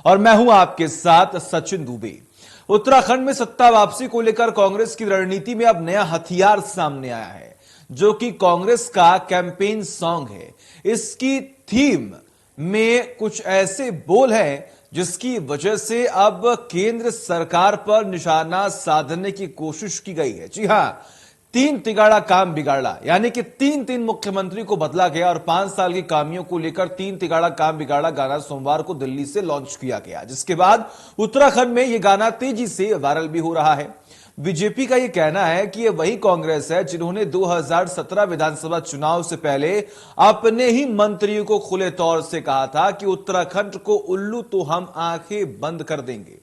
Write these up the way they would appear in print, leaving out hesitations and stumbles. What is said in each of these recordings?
और मैं हूं आपके साथ सचिन दुबे। उत्तराखंड में सत्ता वापसी को लेकर कांग्रेस की रणनीति में अब नया हथियार सामने आया है, जो कि कांग्रेस का कैंपेन सॉन्ग है। इसकी थीम में कुछ ऐसे बोल हैं जिसकी वजह से अब केंद्र सरकार पर निशाना साधने की कोशिश की गई है। जी हां, तीन तिगाड़ा काम बिगाड़ा, यानी कि तीन तीन मुख्यमंत्री को बदला गया और 5 साल की कामियों को लेकर तीन तिगाड़ा काम बिगाड़ा गाना सोमवार को दिल्ली से लॉन्च किया गया, जिसके बाद उत्तराखंड में यह गाना तेजी से वायरल भी हो रहा है। बीजेपी का यह कहना है कि यह वही कांग्रेस है जिन्होंने 2017 विधानसभा चुनाव से पहले अपने ही मंत्रियों को खुले तौर से कहा था कि उत्तराखंड को उल्लू तो हम आंखें बंद कर देंगे।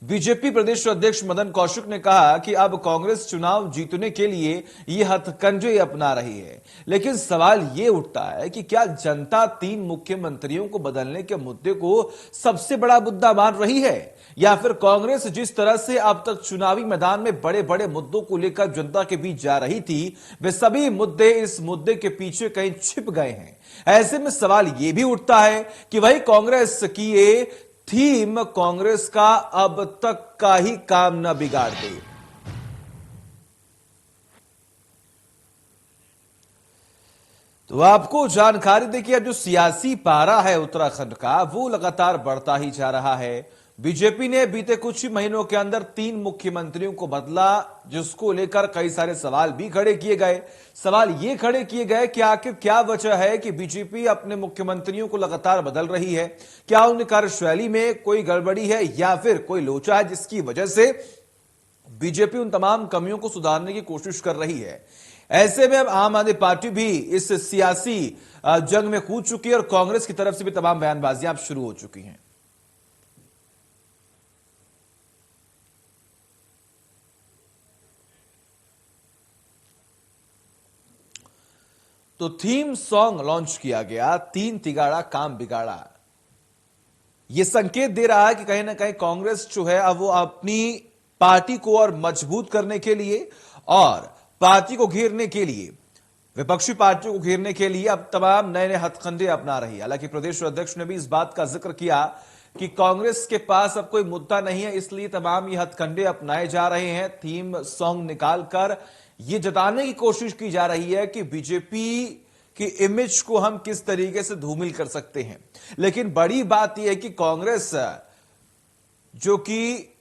बीजेपी प्रदेश अध्यक्ष मदन कौशिक ने कहा कि अब कांग्रेस चुनाव जीतने के लिए यह हथकंडे अपना रही है, लेकिन सवाल यह उठता है कि क्या जनता तीन मुख्यमंत्रियों को बदलने के मुद्दे को सबसे बड़ा मुद्दा मान रही है, या फिर कांग्रेस जिस तरह से अब तक चुनावी मैदान में बड़े बड़े मुद्दों को लेकर जनता के बीच जा रही थी, वे सभी मुद्दे इस मुद्दे के पीछे कहीं छिप गए हैं। ऐसे में सवाल यह भी उठता है कि वही कांग्रेस की ये थीम कांग्रेस का अब तक का ही काम न बिगाड़ दे। तो आपको जानकारी देखिए, अब जो सियासी पारा है उत्तराखंड का, वो लगातार बढ़ता ही जा रहा है। बीजेपी ने बीते कुछ ही महीनों के अंदर तीन मुख्यमंत्रियों को बदला, जिसको लेकर कई सारे सवाल भी खड़े किए गए। सवाल ये खड़े किए गए कि आखिर क्या वजह है कि बीजेपी अपने मुख्यमंत्रियों को लगातार बदल रही है। क्या उनकी कार्यशैली में कोई गड़बड़ी है या फिर कोई लोचा है, जिसकी वजह से बीजेपी उन तमाम कमियों को सुधारने की कोशिश कर रही है। ऐसे में अब आम आदमी पार्टी भी इस सियासी जंग में कूद चुकी है और कांग्रेस की तरफ से भी तमाम बयानबाजियां अब शुरू हो चुकी हैं। तो थीम सॉन्ग लॉन्च किया गया, तीन तिगाड़ा काम बिगाड़ा। यह संकेत दे रहा है कि कहीं ना कहीं कांग्रेस जो है अब वो अपनी पार्टी को और मजबूत करने के लिए और पार्टी को घेरने के लिए, विपक्षी पार्टियों को घेरने के लिए अब तमाम नए नए हथकंडे अपना रही है। हालांकि प्रदेश अध्यक्ष ने भी इस बात का जिक्र किया कि कांग्रेस के पास अब कोई मुद्दा नहीं है, इसलिए तमाम ये हथकंडे अपनाए जा रहे हैं। थीम सॉन्ग निकालकर यह जताने की कोशिश की जा रही है कि बीजेपी की इमेज को हम किस तरीके से धूमिल कर सकते हैं। लेकिन बड़ी बात यह है कि कांग्रेस जो कि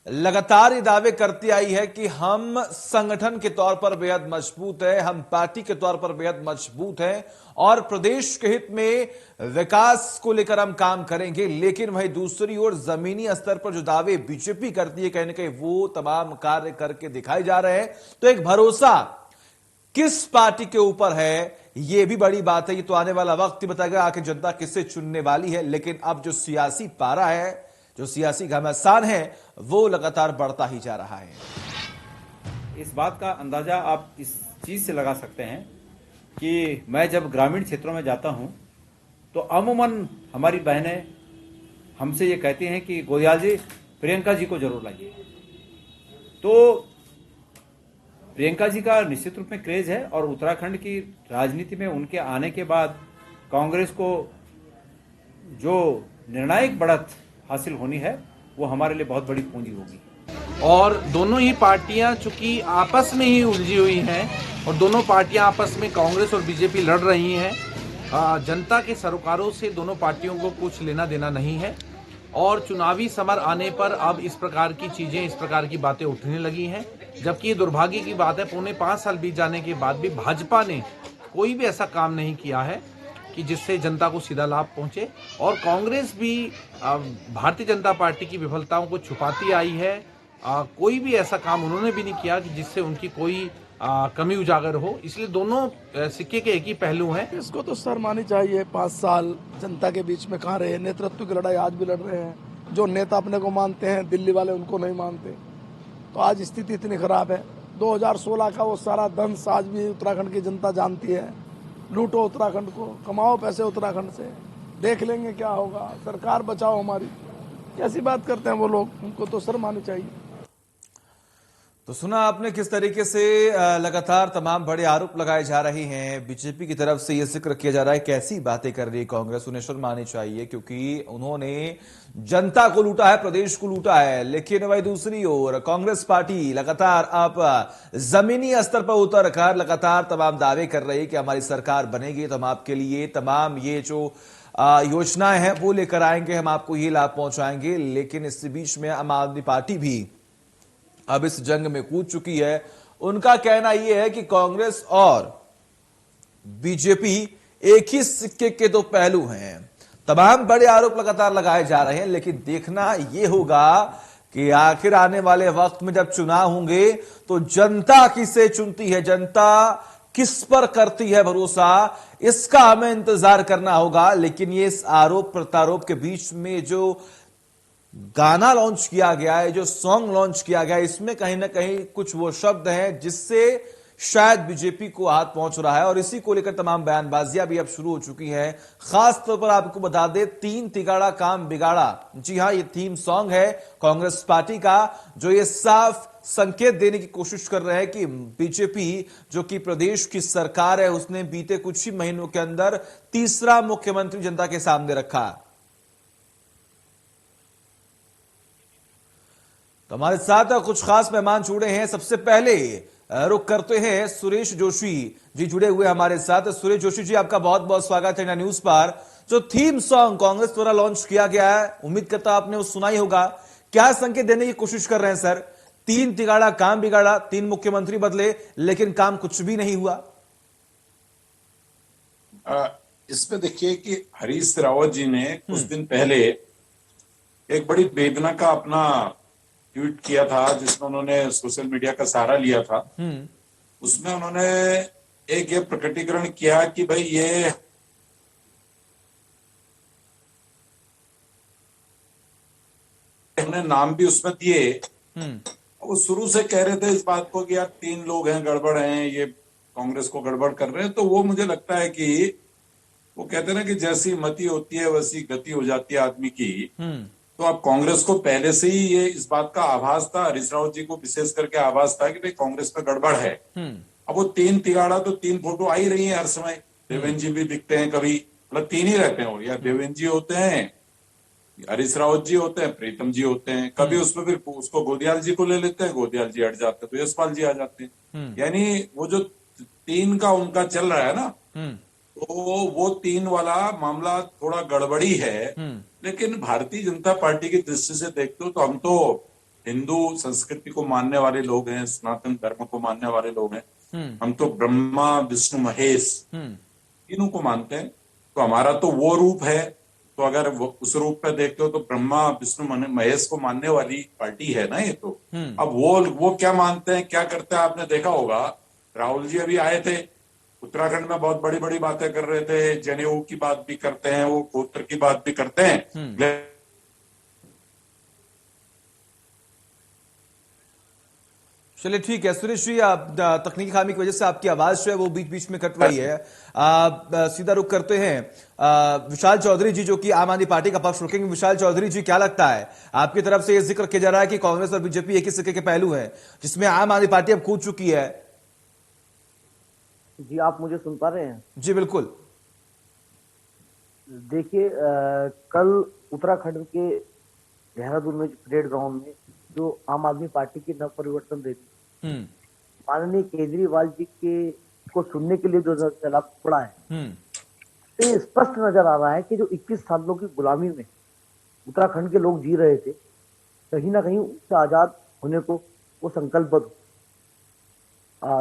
लगातार ये दावे करती आई है कि हम संगठन के तौर पर बेहद मजबूत है, हम पार्टी के तौर पर बेहद मजबूत है और प्रदेश के हित में विकास को लेकर हम काम करेंगे, लेकिन वही दूसरी ओर जमीनी स्तर पर जो दावे बीजेपी करती है, कहीं ना कहीं वो तमाम कार्य करके दिखाए जा रहे हैं। तो एक भरोसा किस पार्टी के ऊपर है, यह भी बड़ी बात है। ये तो आने वाला वक्त ही बताएगा आखिर जनता किससे चुनने वाली है। लेकिन अब जो सियासी पारा है, जो सियासी घमासान है, वो लगातार बढ़ता ही जा रहा है। इस बात का अंदाजा आप इस चीज से लगा सकते हैं कि मैं जब ग्रामीण क्षेत्रों में जाता हूं तो अमूमन हमारी बहनें हमसे ये कहती हैं कि गोदयाल जी, प्रियंका जी को जरूर लाइए। तो प्रियंका जी का निश्चित रूप में क्रेज है और उत्तराखंड की राजनीति में उनके आने के बाद कांग्रेस को जो निर्णायक बढ़त हासिल होनी है, वो हमारे लिए बहुत बड़ी पूंजी होगी। और दोनों ही पार्टियां चूंकि आपस में ही उलझी हुई हैं और दोनों पार्टियां आपस में कांग्रेस और बीजेपी लड़ रही हैं, जनता के सरोकारों से दोनों पार्टियों को कुछ लेना देना नहीं है। और चुनावी समर आने पर अब इस प्रकार की चीजें, इस प्रकार की बातें उठने लगी हैं, जबकि ये दुर्भाग्य की बात है, पौने 5 साल बीत जाने के बाद भी भाजपा ने कोई भी ऐसा काम नहीं किया है कि जिससे जनता को सीधा लाभ पहुंचे। और कांग्रेस भी भारतीय जनता पार्टी की विफलताओं को छुपाती आई है। कोई भी ऐसा काम उन्होंने भी नहीं किया कि जिससे उनकी कोई कमी उजागर हो। इसलिए दोनों सिक्के के एक ही पहलू हैं। इसको तो शर्मानी चाहिए। 5 साल जनता के बीच में कहाँ रहे, नेतृत्व की लड़ाई आज भी लड़ रहे हैं। जो नेता अपने को मानते हैं, दिल्ली वाले उनको नहीं मानते। तो आज स्थिति इतनी खराब है। 2016 का वो सारा दंश आज भी उत्तराखंड की जनता जानती है। लूटो उत्तराखंड को, कमाओ पैसे उत्तराखंड से, देख लेंगे क्या होगा, सरकार बचाओ हमारी। कैसी बात करते हैं वो लोग, उनको तो शर्म आनी चाहिए। तो सुना आपने किस तरीके से लगातार तमाम बड़े आरोप लगाए जा रहे हैं। बीजेपी की तरफ से यह जिक्र किया जा रहा है कैसी बातें कर रही है कांग्रेस, उन्हें शर्म आनी चाहिए क्योंकि उन्होंने जनता को लूटा है, प्रदेश को लूटा है। लेकिन वही दूसरी ओर कांग्रेस पार्टी लगातार अब जमीनी स्तर पर उतर कर लगातार तमाम दावे कर रही है कि हमारी सरकार बनेगी तो हम आपके लिए तमाम ये जो योजनाएं हैं वो लेकर आएंगे, हम आपको ये लाभ पहुंचाएंगे। लेकिन इस बीच में आम आदमी पार्टी भी अब इस जंग में कूद चुकी है। उनका कहना यह है कि कांग्रेस और बीजेपी एक ही सिक्के के दो पहलू हैं। तमाम बड़े आरोप लगातार लगाए जा रहे हैं, लेकिन देखना यह होगा कि आखिर आने वाले वक्त में जब चुनाव होंगे तो जनता किसे चुनती है, जनता किस पर करती है भरोसा, इसका हमें इंतजार करना होगा। लेकिन ये इस आरोप प्रत्यारोप के बीच में जो गाना लॉन्च किया गया है, जो सॉन्ग लॉन्च किया गया है, इसमें कहीं ना कहीं कुछ वो शब्द हैं जिससे शायद बीजेपी को हाथ पहुंच रहा है और इसी को लेकर तमाम बयानबाजियां भी अब शुरू हो चुकी हैं। खास तौर पर आपको बता दें, 3 तिगाड़ा काम बिगाड़ा, जी हां, ये थीम सॉन्ग है कांग्रेस पार्टी का, जो ये साफ संकेत देने की कोशिश कर रहे हैं कि बीजेपी जो कि प्रदेश की सरकार है उसने बीते कुछ ही महीनों के अंदर तीसरा मुख्यमंत्री जनता के सामने रखा। तो हमारे साथ कुछ खास मेहमान जुड़े हैं। सबसे पहले रुक करते हैं सुरेश जोशी जी जुड़े हुए हमारे साथ। सुरेश जोशी जी, आपका बहुत बहुत स्वागत है इंडिया न्यूज पर। जो थीम सॉन्ग कांग्रेस द्वारा लॉन्च किया गया है, उम्मीद करता आपने वो सुना ही होगा। क्या संकेत देने की कोशिश कर रहे हैं सर? 3 तिगाड़ा काम बिगाड़ा, 3 मुख्यमंत्री बदले, लेकिन काम कुछ भी नहीं हुआ। इसमें देखिए कि हरीश रावत जी ने कुछ दिन पहले एक बड़ी वेदना का अपना ट्वीट किया था, जिसमें उन्होंने सोशल मीडिया का सहारा लिया था। उसमें उन्होंने एक ये प्रकटीकरण किया कि भाई ये हमने नाम भी उसमें दिए। वो शुरू से कह रहे थे इस बात को कि यार 3 लोग हैं, गड़बड़ हैं, ये कांग्रेस को गड़बड़ कर रहे हैं। तो वो मुझे लगता है कि वो कहते हैं ना कि जैसी मति होती है वैसी गति हो जाती है आदमी की। तो अब कांग्रेस को पहले से ही ये इस बात का आभास था, हरीश रावत जी को विशेष करके आभास था कि भाई कांग्रेस में गड़बड़ है। अब वो 3 तिगाड़ा तो 3 फोटो आ ही रही है हर समय। देवेंद्र जी भी दिखते हैं, कभी मतलब 3 ही रहते हैं, या देवेंद्र जी होते हैं, हरीश रावत जी होते हैं, प्रीतम जी होते हैं। कभी उसमें फिर उसको गोदियाल जी को ले लेते हैं, गोदियाल जी हट जाते हैं तो यशपाल जी आ जाते हैं। यानी वो जो 3 का उनका चल रहा है ना, तो वो 3 वाला मामला थोड़ा गड़बड़ी है। लेकिन भारतीय जनता पार्टी की दृष्टि से देखते हो तो हम तो हिंदू संस्कृति को मानने वाले लोग हैं, सनातन धर्म को मानने वाले लोग हैं। हम तो ब्रह्मा विष्णु महेश तीनों को मानते हैं। तो हमारा तो वो रूप है। तो अगर उस रूप पे देखते हो तो ब्रह्मा विष्णु महेश को मानने वाली पार्टी है ना ये। तो अब वो क्या मानते हैं, क्या करते हैं, आपने देखा होगा। राहुल जी अभी आए थे उत्तराखंड में, बहुत बड़ी बड़ी बातें कर रहे थे, जनेऊ की बात भी करते हैं, वो गोत्र की बात भी करते हैं। चलिए ठीक है सुरेश जी, आप तकनीकी खामी की वजह से आपकी आवाज जो है वो बीच बीच में कट रही है। सीधा रुख करते हैं विशाल चौधरी जी, जो कि आम आदमी पार्टी का पक्ष रखेंगे। विशाल चौधरी जी, क्या लगता है, आपकी तरफ से यह जिक्र किया जा रहा है कि कांग्रेस और बीजेपी एक ही सिक्के के पहलू हैं, जिसमें आम आदमी पार्टी अब कूद चुकी है। जी, आप मुझे सुन पा रहे हैं? जी बिल्कुल। देखिए, कल उत्तराखंड के देहरादून में परेड ग्राउंड में जो आम आदमी पार्टी की नव परिवर्तन रैली माननीय केजरीवाल जी के को सुनने के लिए जो सैलाब पड़ा है, तो ये स्पष्ट नजर आ रहा है कि जो 21 सालों की गुलामी में उत्तराखंड के लोग जी रहे थे, कहीं ना कहीं उससे आजाद होने को वो संकल्पबद्ध।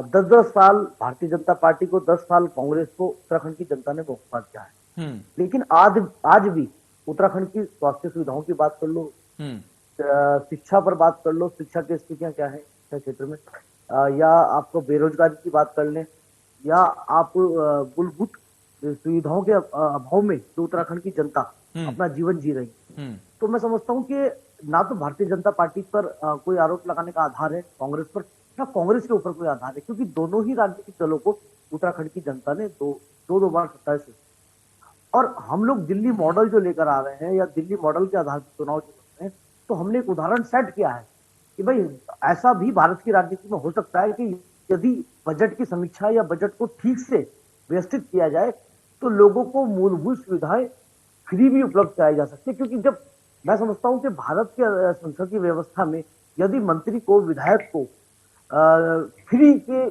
10-10 साल भारतीय जनता पार्टी को, 10 साल कांग्रेस को उत्तराखंड की जनता ने मौका दिया है। लेकिन आज भी उत्तराखंड की स्वास्थ्य सुविधाओं की बात कर लो, शिक्षा पर बात कर लो, शिक्षा की स्थितियां क्या है शिक्षा क्षेत्र में, या आपको बेरोजगारी की बात कर लें, या आप मूलभूत सुविधाओं के अभाव में जो उत्तराखंड की जनता अपना जीवन जी रही। तो मैं समझता हूं कि ना तो भारतीय जनता पार्टी पर कोई आरोप लगाने का आधार है कांग्रेस पर, ना कांग्रेस के ऊपर कोई आधार है, क्योंकि दोनों ही राजनीतिक दलों को उत्तराखंड की जनता ने दो बार सत्ता से। और हम लोग दिल्ली मॉडल जो लेकर आ रहे हैं, या दिल्ली मॉडल के आधार पर चुनाव जो करते हैं, तो हमने एक उदाहरण सेट किया है कि भाई ऐसा भी भारत की राजनीति में हो सकता है कि यदि बजट की समीक्षा या बजट को ठीक से व्यवस्थित किया जाए तो लोगों को मूलभूत सुविधाएं फ्री भी उपलब्ध कराई जा सकती है। क्योंकि जब मैं समझता हूं कि भारत के संसदीय व्यवस्था में यदि मंत्री को, विधायक को फ्री के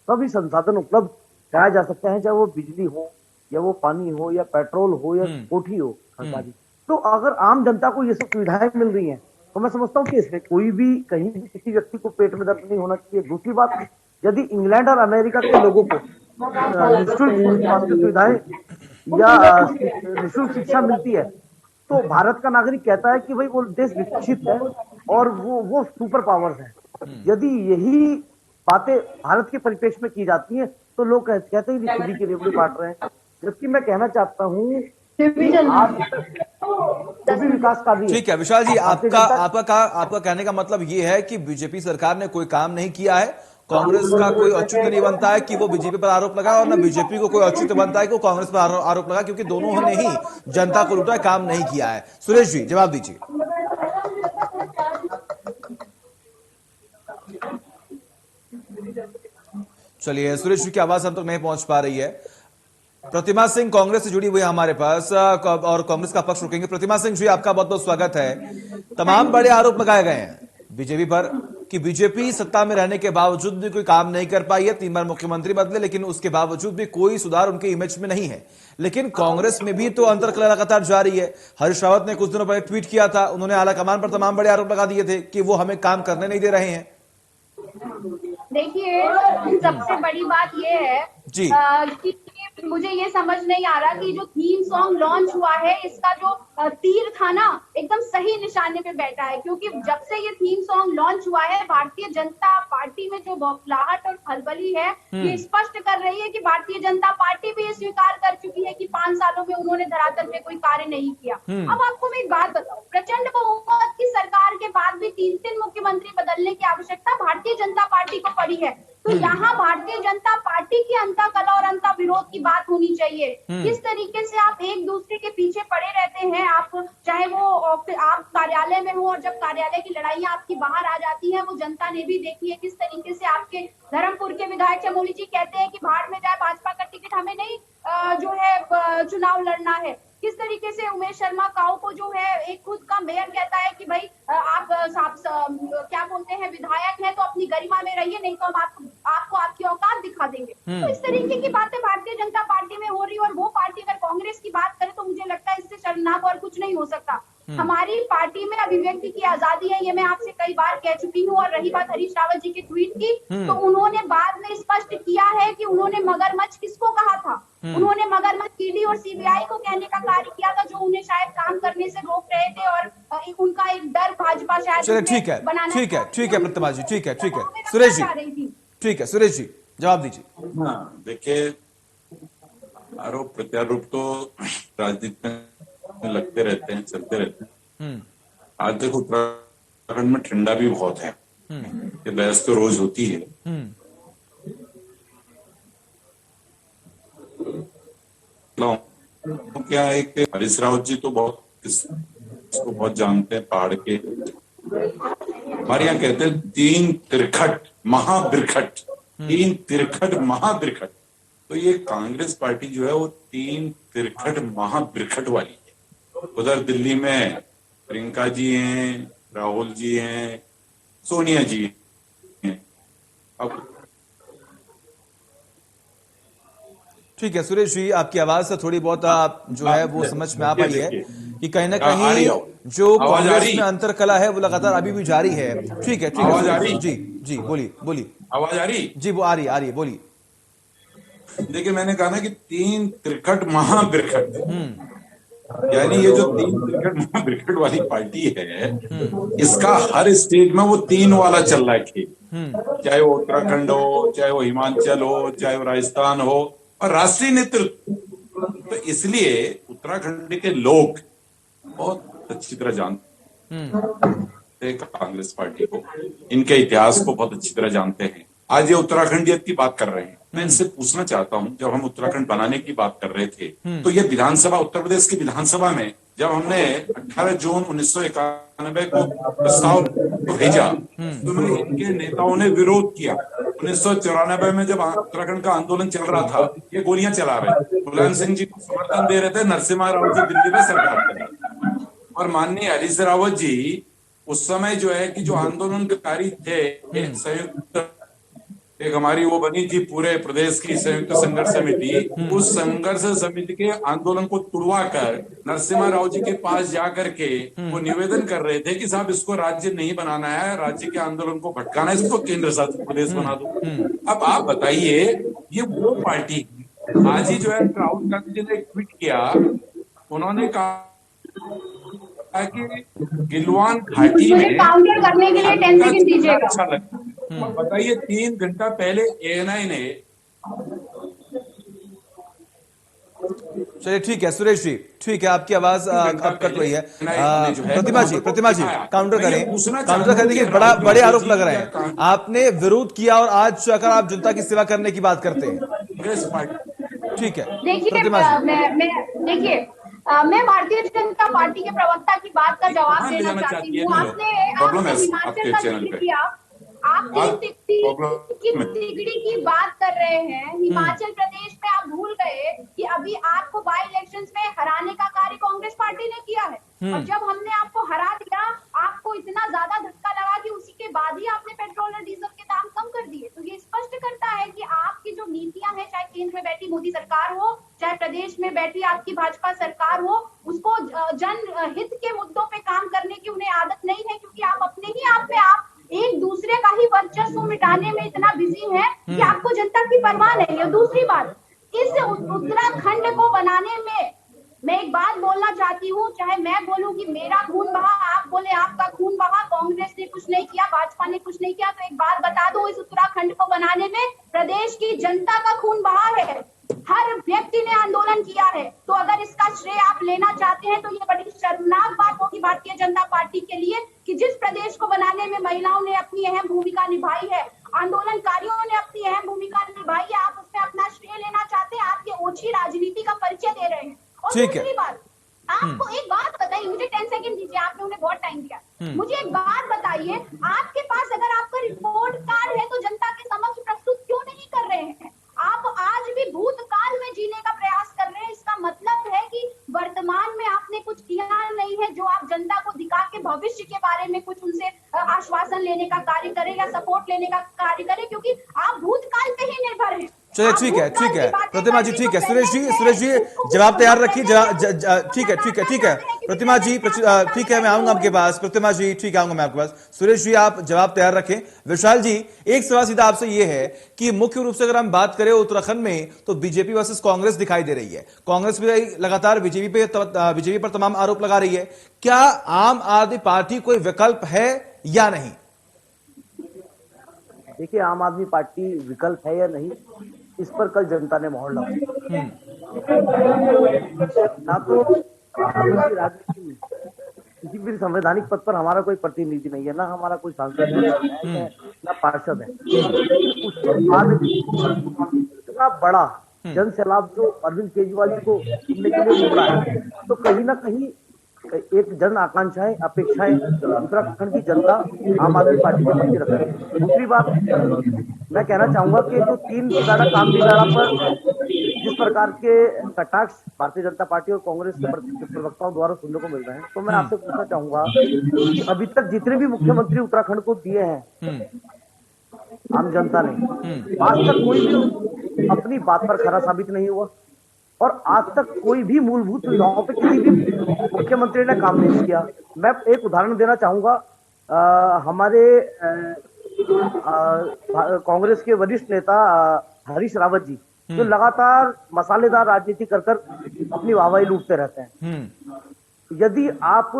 सभी संसाधन उपलब्ध कराए जा सकते हैं, चाहे वो बिजली हो या वो पानी हो या पेट्रोल हो या कोठी हो सरकारी, तो अगर आम जनता को ये सब सुविधाएं मिल रही हैं तो मैं समझता हूँ कि इसमें कोई भी कहीं भी किसी व्यक्ति को पेट में दर्द नहीं होना चाहिए। दूसरी बात, यदि इंग्लैंड और अमेरिका के लोगों को निःशुल्क स्वास्थ्य सुविधाएं या निःशुल्क शिक्षा मिलती है तो भारत का नागरिक कहता है कि भाई वो देश विकसित है और वो सुपर पावर्स है। यदि यही बातें भारत के परिप्रेक्ष्य में की जाती हैं तो लोग कहते हैं कि खुदी की रेवड़ी बांट रहे हैं। जबकि मैं कहना चाहता हूँ विकास का भी। ठीक है विशाल जी, आपका कहने का मतलब ये है कि बीजेपी सरकार ने कोई काम नहीं किया है, कांग्रेस का कोई औचित्य नहीं बनता है कि वो बीजेपी पर आरोप लगाए और ना बीजेपी को कोई औचित्य बनता है कि वो कांग्रेस पर आरोप लगाए, क्योंकि दोनों ने ही जनता को लूटा, काम नहीं किया है। सुरेश जी जवाब दीजिए। चलिए, सुरेश जी की आवाज हम तक नहीं पहुंच पा रही है। प्रतिमा सिंह कांग्रेस से जुड़ी हुई है हमारे पास और कांग्रेस का पक्ष रखेंगे। प्रतिमा सिंह जी, आपका बहुत बहुत स्वागत है। तमाम बड़े आरोप लगाए गए हैं बीजेपी पर कि बीजेपी सत्ता में रहने के बावजूद भी कोई काम नहीं कर पाई है। 3 बार मुख्यमंत्री बदले लेकिन उसके बावजूद भी कोई सुधार उनके इमेज में नहीं है। लेकिन कांग्रेस में भी तो अंतर्कलह लगातार जारी है। हरीश रावत ने कुछ दिनों पहले ट्वीट किया था, उन्होंने आलाकमान पर तमाम बड़े आरोप लगा दिए थे कि वो हमें काम करने नहीं दे रहे हैं। देखिए, सबसे बड़ी बात ये है जी कि मुझे ये समझ नहीं आ रहा कि जो थीम सॉन्ग लॉन्च हुआ है इसका जो तीर था ना एकदम सही निशाने पे बैठा है। क्योंकि जब से ये थीम सॉन्ग लॉन्च हुआ है भारतीय जनता पार्टी में जो बौखलाहट और खलबली है ये स्पष्ट कर रही है कि भारतीय जनता पार्टी भी ये स्वीकार कर चुकी है कि 5 सालों में उन्होंने धरातल पे कोई कार्य नहीं किया। अब आपको मैं एक बात बताऊं, प्रचंड बहुमत की सरकार के बाद भी 3 मुख्यमंत्री बदलने की आवश्यकता भारतीय जनता पार्टी को पड़ी है। तो यहाँ भारतीय जनता पार्टी की अंतःकलह और अंतर विरोध की बात होनी चाहिए। किस तरीके से आप एक दूसरे के पीछे पड़े रहते हैं, आप चाहे वो आप कार्यालय में हो और जब कार्यालय की लड़ाइयां आपकी बाहर आ जाती हैं वो जनता ने भी देखी है। किस तरीके से आपके धर्मपुर के विधायक चमोली जी कहते हैं कि भाड़ में जाए भाजपा का टिकट, हमें नहीं जो है चुनाव लड़ना है। किस तरीके से उमेश शर्मा काऊ को जो है एक खुद का मेयर कहता है कि भाई आप क्या बोलते हैं विधायक हैं तो अपनी गरिमा में रहिए, नहीं तो हम आपको आपकी औकात दिखा देंगे। तो इस तरीके की बातें भारतीय जनता पार्टी में हो रही है और वो पार्टी अगर कांग्रेस की बात करे तो मुझे लगता है इससे शर्मनाक और कुछ नहीं हो सकता। हमारी पार्टी में अभिव्यक्ति की आजादी है, ये मैं आपसे कई बार कह चुकी हूँ। और रही बात हरीश रावत जी के ट्वीट की, तो उन्होंने बाद में स्पष्ट किया है कि उन्होंने मगरमच्छ किसको कहा था। उन्होंने मगरमच्छ ईडी और सीबीआई को कहने का कार्य किया था, जो उन्हें शायद काम करने से रोक रहे थे और उनका एक डर भाजपा शायद चलिए ठीक है प्रतिमा जी, ठीक है सुरेश जी, ठीक है सुरेश जी जवाब दीजिए। हाँ, देखिए आरोप प्रत्यारोप तो राजनीति में लगते रहते हैं, चलते रहते हैं। आज देखो उत्तराखंड में ठंडा भी बहुत है, ये बहस तो रोज होती है। क्या है कि हरीश रावत जी तो बहुत इसको बहुत जानते हैं, पहाड़ के हमारे यहाँ कहते हैं 3 तिरखट महाबिरखट, 3 तिरखट महाबिरखट। तो ये कांग्रेस पार्टी जो है वो 3 तिरखट महाबिरखट वाली है। उधर दिल्ली में प्रियंका जी हैं, राहुल जी हैं, सोनिया जी हैं। अब ठीक है सुरेश जी, आपकी आवाज से थोड़ी बहुत आप जो है वो समझ में आ पाई है कि कहीं ना कहीं जो कांग्रेस में अंतरकला है वो लगातार अभी भी जारी है। ठीक है जी बोलिए आवाज आ रही? जी वो आ रही है, बोलिए। देखिए मैंने कहा ना कि 3 तिरखट महाबिरखट, यानी ये जो 3 तिरखट महाबिरखट वाली पार्टी है इसका हर स्टेट में वो 3 वाला चल रहा है खेल। चाहे वो उत्तराखंड हो, चाहे वो हिमाचल हो, चाहे वो राजस्थान हो, और राष्ट्रीय नेतृत्व। तो इसलिए उत्तराखंड के लोग बहुत अच्छी तरह जानते हैं कांग्रेस पार्टी को, इनके इतिहास को बहुत अच्छी तरह जानते हैं। आज ये उत्तराखंडियत की बात कर रहे हैं। मैं इनसे पूछना चाहता हूं, जब हम उत्तराखंड बनाने की बात कर रहे थे तो ये विधानसभा, उत्तर प्रदेश की विधानसभा में जब हमने 18 जून 1991 को प्रस्ताव भेजा तो इनके नेताओं ने विरोध किया। 1994 में जब उत्तराखंड का आंदोलन चल रहा था, ये गोलियां चला रहे, मुलायम सिंह जी को समर्थन दे रहे थे, नरसिम्हा राव जी दिल्ली में सरकार कर रहे थे, और माननीय हरीश रावत जी उस समय जो है कि जो आंदोलनकारी थे, संयुक्त एक हमारी वो बनी थी पूरे प्रदेश की संयुक्त संघर्ष समिति, उस संघर्ष समिति के आंदोलन को तुड़वा कर नरसिम्हा राव जी के पास जाकर के वो निवेदन कर रहे थे कि साहब इसको राज्य नहीं बनाना है, राज्य के आंदोलन को भटकाना है, इसको केंद्र शासित प्रदेश बना दो। अब आप बताइए, ये वो पार्टी आज ही जो है राहुल गांधी जी ने एक ट्वीट किया, उन्होंने कहा कि गिलवान घाटी में काउंटर करने के लिए 10 सेकंड दीजिएगा। अच्छा लगता है। बताइए 3 घंटा पहले ANI ने, चलिए ठीक है सुरेश जी, ठीक है, आपकी आवाज अब कट रही है। प्रतिमा जी काउंटर करें, काउंटर करने के बड़े आरोप लग रहे हैं, आपने विरोध किया और आज अगर आप जनता की सेवा करने की बात करते हैं, ठीक है। देखिए मैं भारतीय जनता पार्टी के प्रवक्ता की बात का जवाब देना चाहती हूँ। आपने हिमाचल का जिक्र किया, आप तिगड़ी की बात कर रहे हैं। हिमाचल प्रदेश में आप भूल गए कि अभी आपको बाई इलेक्शंस में हराने का कार्य कांग्रेस पार्टी ने किया है, और जब हमने आपको हरा दिया, आपको इतना ज्यादा धक्का लगा कि उसी के बाद ही आपने पेट्रोल और डीजल के दाम कम कर दिए। तो ये स्पष्ट करता है कि आपकी जो नीतियां हैं, चाहे केंद्र में बैठी मोदी सरकार हो, चाहे प्रदेश में बैठी आपकी भाजपा सरकार हो, उसको जनहित के मुद्दों पे काम करने की उन्हें आदत नहीं है, क्योंकि आप अपने ही आप में आप एक दूसरे का ही वर्चस्व मिटाने में इतना बिजी है कि आपको जनता की परवाह नहीं है। दूसरी बात, इस उत्तराखंड को बनाने में मैं एक बात बोलना चाहती हूँ, चाहे मैं बोलूं कि मेरा खून बहा, आप बोले आपका खून बहा, कांग्रेस ने कुछ नहीं किया, भाजपा ने कुछ नहीं किया, तो एक बात बता दो, इस उत्तराखंड को बनाने में प्रदेश की जनता का खून बहा है, हर व्यक्ति ने आंदोलन किया है। तो अगर इसका श्रेय आप लेना चाहते हैं तो ये बड़ी शर्मनाक बात होगी भारतीय जनता पार्टी के लिए कि जिस प्रदेश को बनाने में महिलाओं ने अपनी अहम भूमिका निभाई है, आंदोलनकारियों ने अपनी अहम भूमिका निभाई है, आप उसमें अपना श्रेय लेना चाहते हैं, आपके ओछी राजनीति का परिचय दे रहे हैं। और दूसरी बात, आपको एक बात बताइए, मुझे 10 सेकंड दीजिए, आपने उन्हें बहुत टाइम दिया, मुझे एक बात बताइए, आपके पास अगर आपका रिपोर्ट कार्ड है तो जनता के समक्ष प्रस्तुत क्यों नहीं कर रहे हैं? आप आज भी भूतकाल में जीने का प्रयास कर रहे हैं। इसका मतलब है कि वर्तमान में आपने कुछ किया नहीं है, जो आप जनता को दिखा के भविष्य के बारे में कुछ उनसे आश्वासन लेने का कार्य करें या सपोर्ट लेने का कार्य करें, क्योंकि आप भूतकाल पे ही निर्भर हैं। चलिए ठीक है प्रतिमा जी, ठीक है सुरेश जी जवाब तैयार रखिए, ठीक है प्रतिमा जी, ठीक है मैं आऊंगा आपके पास, प्रतिमा जी ठीक है आऊंगा मैं आपके पास, सुरेश जी आप जवाब तैयार रखें। विशाल जी, एक सवाल सीधा आपसे ये है कि मुख्य रूप से अगर हम बात करें उत्तराखंड में तो बीजेपी वर्सेस कांग्रेस दिखाई दे रही है, कांग्रेस भी लगातार बीजेपी पर तमाम आरोप लगा रही है, क्या आम आदमी पार्टी कोई विकल्प है या नहीं? देखिए, आम आदमी पार्टी विकल्प है या नहीं, इस पर कल जनता ने मोहर लगाई। ना तो राजनीति में किसी भी संवैधानिक पद पर हमारा कोई प्रतिनिधि नहीं है, ना हमारा कोई सांसद है, ना पार्षद है। उसके बाद इतना बड़ा जन सैलाब जो अरविंद केजरीवाल जी को सुनने के लिए उमड़ा है, तो कहीं ना कहीं एक जन आकांक्षाएं, अपेक्षाएं उत्तराखंड की जनता आम आदमी पार्टी के प्रति रख रही है। दूसरी बात मैं कहना चाहूंगा कि जो 3 बिगाड़ा काम बिगाड़ा पर जिस प्रकार के कटाक्ष भारतीय जनता पार्टी और कांग्रेस के प्रवक्ताओं द्वारा सुनने को मिल रहे हैं, तो मैं आपसे पूछना चाहूंगा, अभी तक जितने भी मुख्यमंत्री उत्तराखंड को दिए हैं आम जनता ने, आज तक कोई भी अपनी बात पर खरा साबित नहीं हुआ, और आज तक कोई भी मूलभूत सुविधाओं पे किसी भी मुख्यमंत्री ने काम नहीं किया। मैं एक उदाहरण देना चाहूंगा, हमारे कांग्रेस के वरिष्ठ नेता हरीश रावत जी, जो लगातार मसालेदार राजनीति कर अपनी वाहवाही लूटते रहते हैं। यदि आप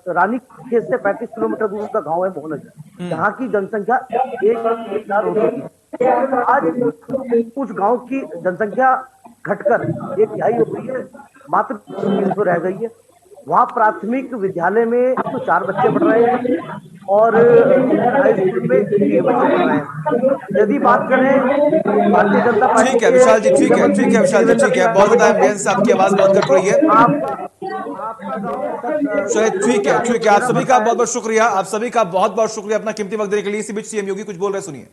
रानीखेत से 35 किलोमीटर दूर का गांव है मोहनगर, जहाँ की जनसंख्या 1,00,000 होती थी, आज कुछ गांव की जनसंख्या घटकर 1/3 हो गई है, मात्र 300 रह गई है। वहाँ प्राथमिक विद्यालय में तो 4 बच्चे पढ़ रहे हैं और हाई स्कूल में के बच्चे पढ़ रहे हैं। यदि बात करें भारतीय जनता पार्टी, ठीक है विशाल जी, ठीक है विशाल जी, ठीक है, बहुत बताया बेंस, आपकी आवाज बहुत कट रही है। आपका गाँव चलिए ठीक है, आप सभी का बहुत बहुत शुक्रिया, आप सभी का बहुत बहुत शुक्रिया अपना कीमती वक्त देने के लिए। इसी बीच सीएम योगी कुछ बोल रहे, सुनिए।